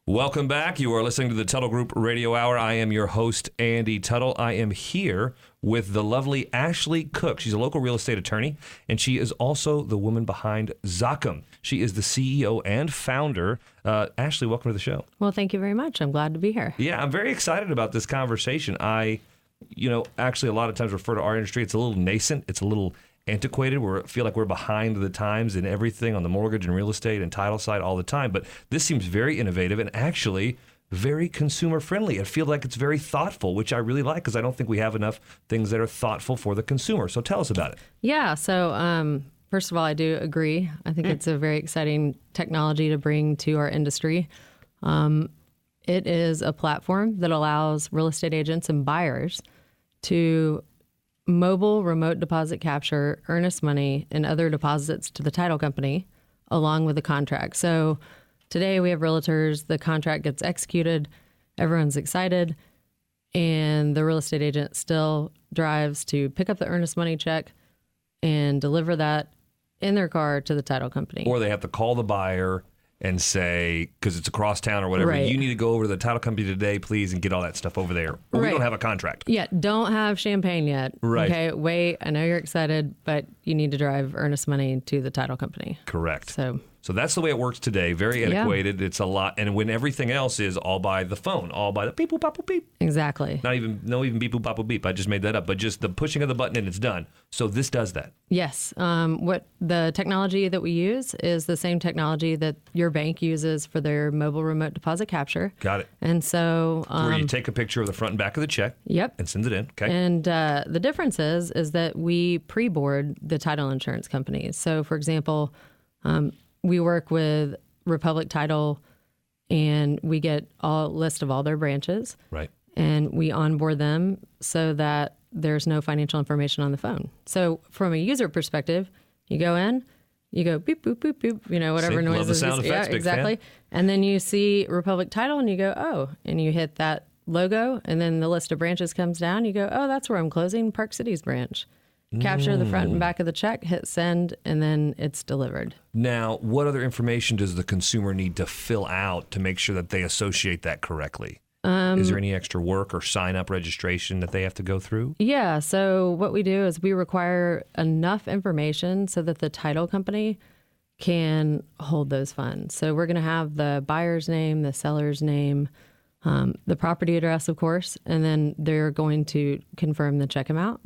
Welcome back. You are listening to the Tuttle Group Radio Hour. I am your host, Andy Tuttle. I am here with the lovely Ashley Cook. She's a local real estate attorney, and she is also the woman behind ZOCCAM. She is the CEO and founder. Ashley, welcome to the show. Well, thank you very much. I'm glad to be here. Yeah, I'm very excited about this conversation. Actually, a lot of times refer to our industry. It's a little nascent. It's a little antiquated. We feel like we're behind the times in everything on the mortgage and real estate and title side all the time. But this seems very innovative and actually very consumer friendly. I feel like it's very thoughtful, which I really like because I don't think we have enough things that are thoughtful for the consumer. So tell us about it. Yeah. So first of all, I do agree. I think it's a very exciting technology to bring to our industry. It is a platform that allows real estate agents and buyers to mobile remote deposit capture earnest money and other deposits to the title company along with the contract. So today we have realtors, the contract gets executed, everyone's excited, and the real estate agent still drives to pick up the earnest money check and deliver that in their car to the title company. Or they have to call the buyer and say, because it's across town or whatever, Right. You need to go over to the title company today, please, and get all that stuff over there. Or we don't have a contract. Yeah, don't have champagne yet. Right. Okay, wait, I know you're excited, but you need to drive earnest money to the title company. Correct. So that's the way it works today. Very antiquated. Yeah. It's a lot. And when everything else is all by the phone, all by the beep, boop, bop, boop, beep. Exactly. No even beep, boop, bop, boop, beep. I just made that up. But just the pushing of the button and it's done. So this does that. Yes. What the technology that we use is the same technology that your bank uses for their mobile remote deposit capture. Got it. And so where you take a picture of the front and back of the check. Yep. And send it in. Okay. And the difference is that we pre-board the title insurance companies. So, for example, we work with Republic Title, and we get a list of all their branches. Right. And we onboard them so that there's no financial information on the phone. So from a user perspective, you go in, you go beep, boop, boop, boop, whatever noise. Love the sound effects, big exactly. fan. And then you see Republic Title, and you go, oh, and you hit that logo, and then the list of branches comes down. You go, oh, that's where I'm closing, Park City's branch. Capture the front and back of the check, hit send, and then it's delivered. Now, what other information does the consumer need to fill out to make sure that they associate that correctly? Is there any extra work or sign-up registration that they have to go through? Yeah, so what we do is we require enough information so that the title company can hold those funds. So we're going to have the buyer's name, the seller's name, the property address, of course, and then they're going to confirm the check amount.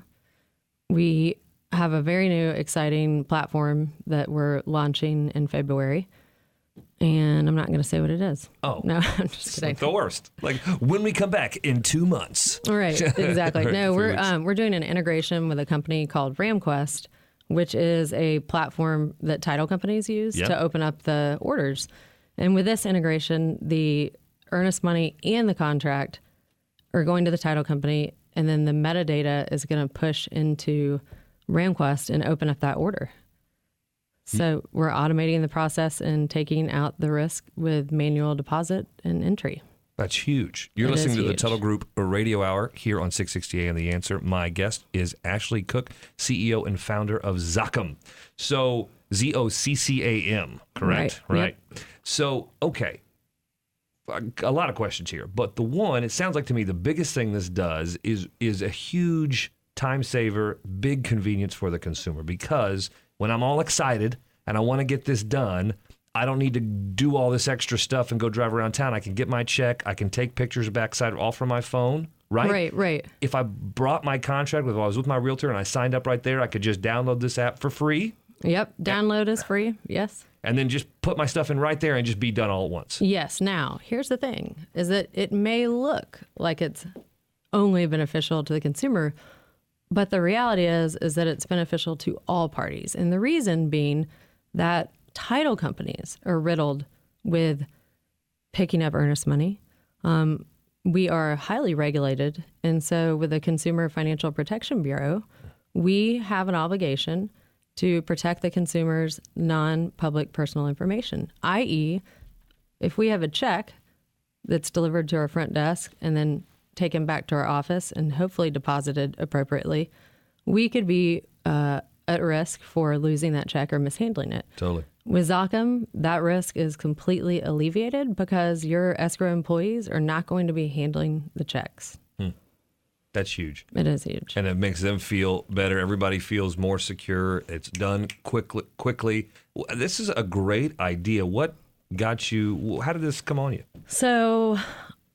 We have a very new, exciting platform that we're launching in February, and I'm not going to say what it is. Oh. No, I'm just kidding. Like the worst. Like when we come back in 2 months. Right, exactly. Right, No, 3 weeks. we're doing an integration with a company called RamQuest, which is a platform that title companies use to open up the orders. And with this integration, the earnest money and the contract are going to the title company, and then the metadata is going to push into RamQuest and open up that order. So we're automating the process and taking out the risk with manual deposit and entry. That's huge. You're listening to the Tuttle Group Radio Hour here on 660 AM The Answer. My guest is Ashley Cook, CEO and founder of ZOCCAM. So ZOCCAM, correct? Right. Yep. So, okay. A lot of questions here, but the one, it sounds like to me the biggest thing this does is a huge time saver, big convenience for the consumer, because when I'm all excited and I want to get this done, I don't need to do all this extra stuff and go drive around town. I can get my check. I can take pictures of backside all from my phone, right? Right. If I brought my contract, if I was with my realtor and I signed up right there, I could just download this app for free. Yep. Download is free. Yes. And then just put my stuff in right there and just be done all at once. Yes. Now, here's the thing, is that it may look like it's only beneficial to the consumer, but the reality is that it's beneficial to all parties. And the reason being that title companies are riddled with picking up earnest money. We are highly regulated. And so with the Consumer Financial Protection Bureau, we have an obligation to protect the consumer's non-public personal information, i.e., if we have a check that's delivered to our front desk and then taken back to our office and hopefully deposited appropriately, we could be at risk for losing that check or mishandling it. Totally. With ZOCCAM, that risk is completely alleviated because your escrow employees are not going to be handling the checks. That's huge. It is huge. And it makes them feel better. Everybody feels more secure. It's done quickly. This is a great idea. What got you, how did this come on you? So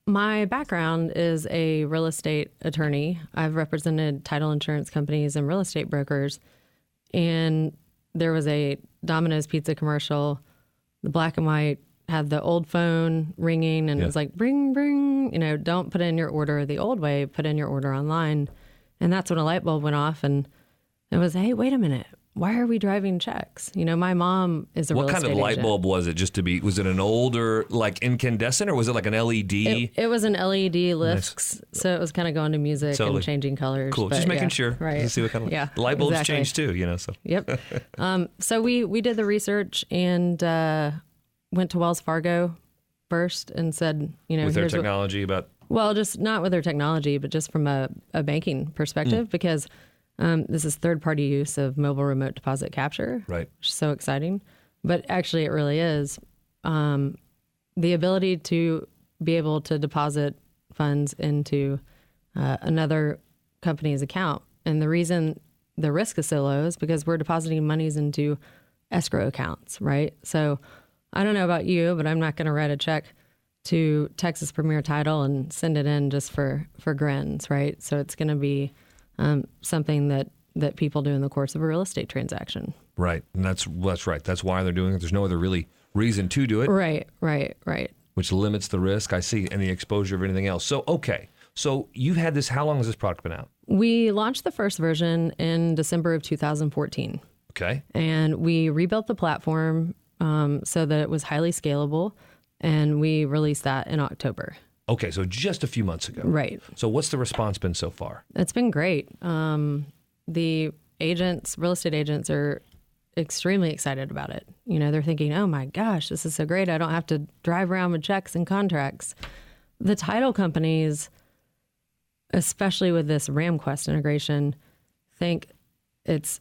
my background is a real estate attorney. I've represented title insurance companies and real estate brokers. And there was a Domino's pizza commercial, the black and white, had the old phone ringing and it was like, bring, don't put in your order the old way, put in your order online. And that's when a light bulb went off and it was, hey, wait a minute. Why are we driving checks? My mom is a real estate agent. What kind of light bulb was it? Was it an older, like incandescent, or was it like an LED? It was an LED lifts, so it was kind of going to music and changing colors. Cool, just making sure. Right. See what kind of the light bulbs change too, So. Yep. So we did the research and went to Wells Fargo first and said, with their technology well, just not with their technology, but just from a banking perspective, because this is third-party use of mobile remote deposit capture, right? Which is so exciting. But actually, it really is the ability to be able to deposit funds into another company's account. And the reason the risk is so low is because we're depositing monies into escrow accounts, right? So I don't know about you, but I'm not going to write a check to Texas Premier Title and send it in just for grins, right? So it's going to be something that people do in the course of a real estate transaction. Right. And that's right. That's why they're doing it. There's no other really reason to do it. Right. Which limits the risk, I see, and the exposure of anything else. So, okay. So you've had this, how long has this product been out? We launched the first version in December of 2014. Okay. And we rebuilt the platform so that it was highly scalable, and we released that in October. Okay, so just a few months ago. Right. So what's the response been so far? It's been great. The agents, real estate agents, are extremely excited about it. They're thinking, oh my gosh, this is so great. I don't have to drive around with checks and contracts. The title companies, especially with this RamQuest integration, think it's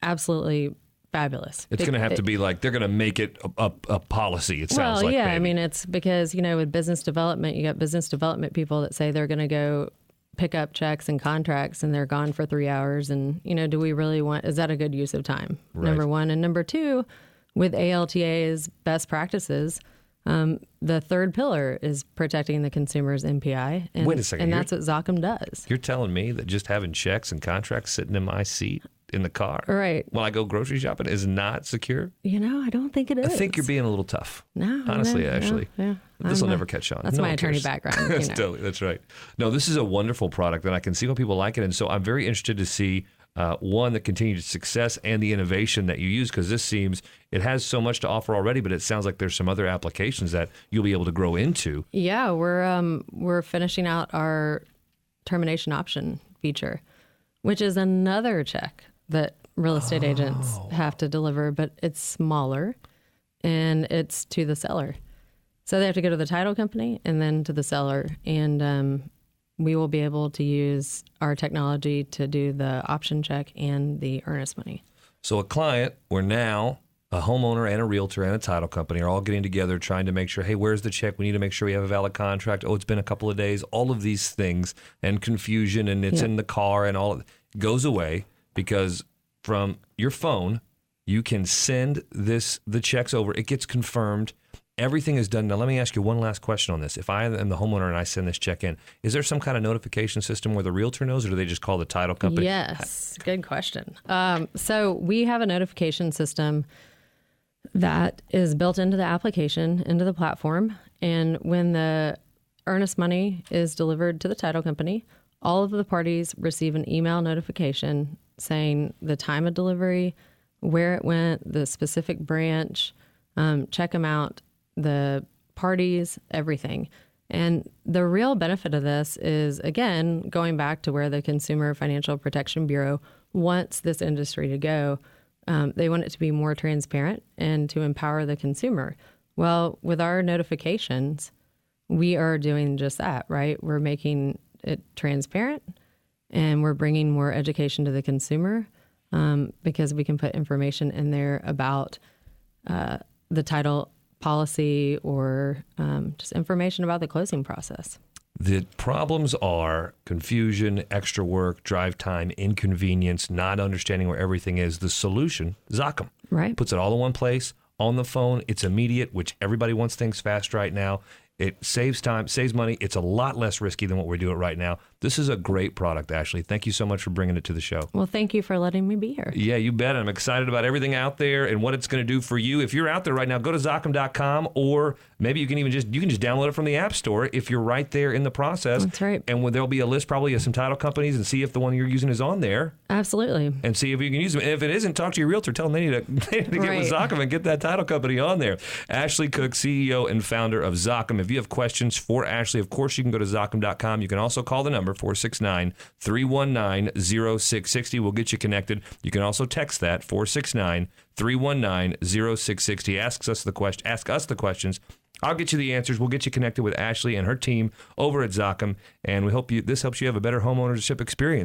absolutely fabulous. It's going to have to be like, they're going to make it a policy, it sounds like. Well, yeah, maybe. I mean, it's because, with business development, you got business development people that say they're going to go pick up checks and contracts and they're gone for 3 hours. And, do we really is that a good use of time? Right. Number one. And number two, with ALTA's best practices, the third pillar is protecting the consumer's MPI. And, wait a second. And that's what ZOCCAM does. You're telling me that just having checks and contracts sitting in my seat in the car right when I go grocery shopping is not secure? I don't think it is. I think you're being a little tough. No. Honestly, no, actually. Yeah. This will never catch on. That's my attorney background. That's right. No, this is a wonderful product, and I can see why people like it. And so I'm very interested to see, one, the continued success and the innovation that you use, because it has so much to offer already, but it sounds like there's some other applications that you'll be able to grow into. Yeah, we're finishing out our termination option feature, which is another check that real estate agents have to deliver, but it's smaller and it's to the seller. So they have to go to the title company and then to the seller. And we will be able to use our technology to do the option check and the earnest money. So a client, we're now a homeowner and a realtor and a title company are all getting together trying to make sure, hey, where's the check? We need to make sure we have a valid contract. Oh, it's been a couple of days. All of these things and confusion, and it's in the car, and all of it goes away because from your phone, you can send the checks over. It gets confirmed. Everything is done. Now, let me ask you one last question on this. If I am the homeowner and I send this check in, is there some kind of notification system where the realtor knows, or do they just call the title company? Yes, good question. So we have a notification system that is built into the application, into the platform. And when the earnest money is delivered to the title company, all of the parties receive an email notification saying the time of delivery, where it went, the specific branch, check amount, the parties, everything. And the real benefit of this is, again, going back to where the Consumer Financial Protection Bureau wants this industry to go. They want it to be more transparent and to empower the consumer. Well, with our notifications, we are doing just that, right? We're making it transparent and we're bringing more education to the consumer. because we can put information in there about the title policy or just information about the closing process. The problems are confusion, extra work, drive time, inconvenience, not understanding where everything is. The solution, ZOCCAM. Right. Puts it all in one place, on the phone. It's immediate, which everybody wants things fast right now. It saves time, saves money. It's a lot less risky than what we're doing right now. This is a great product, Ashley. Thank you so much for bringing it to the show. Well, thank you for letting me be here. Yeah, you bet. I'm excited about everything out there and what it's going to do for you. If you're out there right now, go to ZOCCAM.com, or maybe you can just download it from the App Store if you're right there in the process. That's right. And there'll be a list probably of some title companies, and see if the one you're using is on there. Absolutely. And see if you can use them. And if it isn't, talk to your realtor. Tell them they need to get with ZOCCAM and get that title company on there. Ashley Cook, CEO and founder of ZOCCAM. If you have questions for Ashley, of course, you can go to ZOCCAM.com. You can also call the number 469-319-0660. We'll get you connected. You can also text that 469-319-0660. Ask us the questions. I'll get you the answers. We'll get you connected with Ashley and her team over at ZOCCAM, and we hope this helps you have a better homeownership experience.